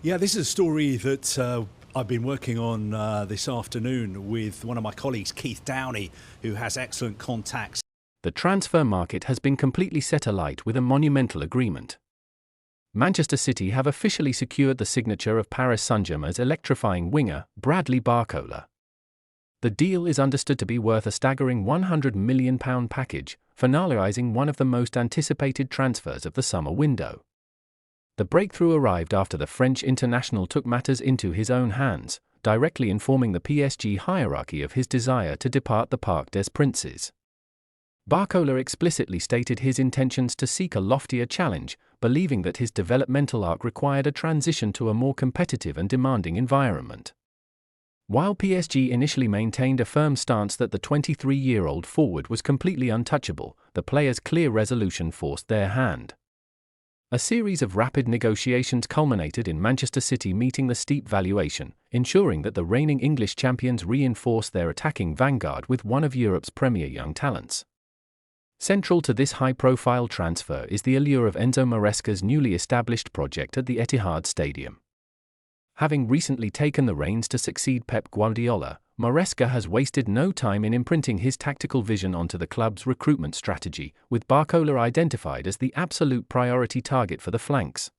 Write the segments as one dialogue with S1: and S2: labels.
S1: Yeah, this is a story that I've been working on this afternoon with one of my colleagues, Keith Downey, who has excellent contacts.
S2: The transfer market has been completely set alight with a monumental agreement. Manchester City have officially secured the signature of Paris Saint-Germain's electrifying winger, Bradley Barcola. The deal is understood to be worth a staggering £100 million package, finalising one of the most anticipated transfers of the summer window. The breakthrough arrived after the French international took matters into his own hands, directly informing the PSG hierarchy of his desire to depart the Parc des Princes. Barcola explicitly stated his intentions to seek a loftier challenge, believing that his developmental arc required a transition to a more competitive and demanding environment. While PSG initially maintained a firm stance that the 23-year-old forward was completely untouchable, the player's clear resolution forced their hand. A series of rapid negotiations culminated in Manchester City meeting the steep valuation, ensuring that the reigning English champions reinforced their attacking vanguard with one of Europe's premier young talents. Central to this high-profile transfer is the allure of Enzo Maresca's newly established project at the Etihad Stadium. Having recently taken the reins to succeed Pep Guardiola, Maresca has wasted no time in imprinting his tactical vision onto the club's recruitment strategy, with Barcola identified as the absolute priority target for the flanks.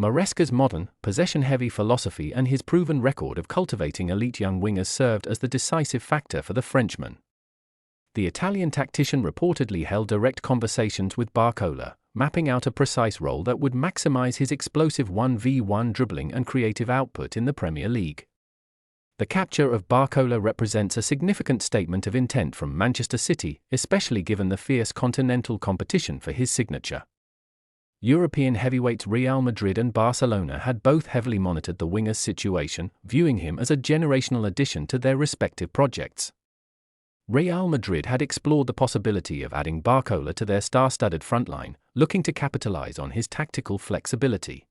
S2: Maresca's modern, possession-heavy philosophy and his proven record of cultivating elite young wingers served as the decisive factor for the Frenchman. The Italian tactician reportedly held direct conversations with Barcola, mapping out a precise role that would maximize his explosive 1v1 dribbling and creative output in the Premier League. The capture of Barcola represents a significant statement of intent from Manchester City, especially given the fierce continental competition for his signature. European heavyweights Real Madrid and Barcelona had both heavily monitored the winger's situation, viewing him as a generational addition to their respective projects. Real Madrid had explored the possibility of adding Barcola to their star-studded frontline, looking to capitalize on his tactical flexibility.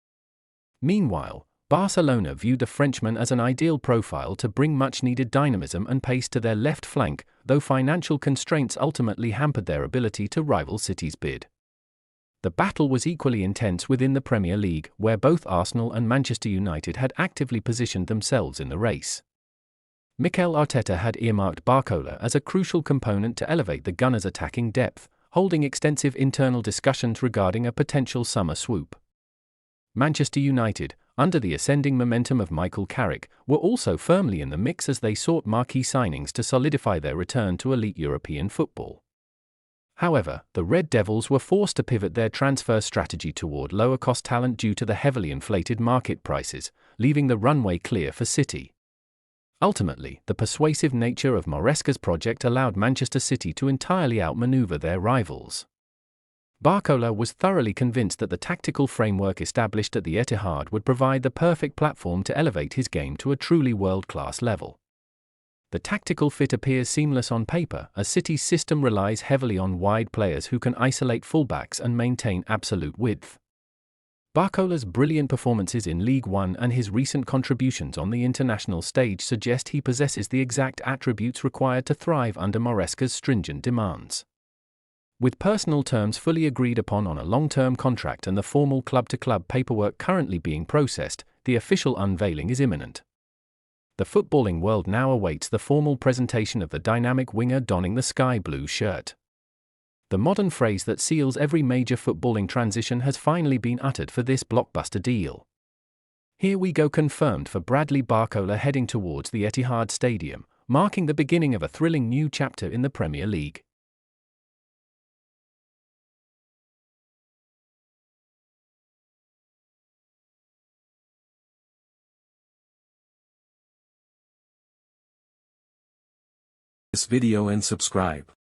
S2: Meanwhile, Barcelona viewed the Frenchman as an ideal profile to bring much-needed dynamism and pace to their left flank, though financial constraints ultimately hampered their ability to rival City's bid. The battle was equally intense within the Premier League, where both Arsenal and Manchester United had actively positioned themselves in the race. Mikel Arteta had earmarked Barcola as a crucial component to elevate the Gunners' attacking depth, holding extensive internal discussions regarding a potential summer swoop. Manchester United, under the ascending momentum of Michael Carrick, were also firmly in the mix as they sought marquee signings to solidify their return to elite European football. However, the Red Devils were forced to pivot their transfer strategy toward lower-cost talent due to the heavily inflated market prices, leaving the runway clear for City. Ultimately, the persuasive nature of Maresca's project allowed Manchester City to entirely outmaneuver their rivals. Barcola was thoroughly convinced that the tactical framework established at the Etihad would provide the perfect platform to elevate his game to a truly world-class level. The tactical fit appears seamless on paper, as City's system relies heavily on wide players who can isolate fullbacks and maintain absolute width. Barcola's brilliant performances in League One and his recent contributions on the international stage suggest he possesses the exact attributes required to thrive under Maresca's stringent demands. With personal terms fully agreed upon on a long-term contract and the formal club-to-club paperwork currently being processed, the official unveiling is imminent. The footballing world now awaits the formal presentation of the dynamic winger donning the sky blue shirt. The modern phrase that seals every major footballing transition has finally been uttered for this blockbuster deal. Here we go, confirmed for Bradley Barcola heading towards the Etihad Stadium, marking the beginning of a thrilling new chapter in the Premier League.
S3: This video and subscribe.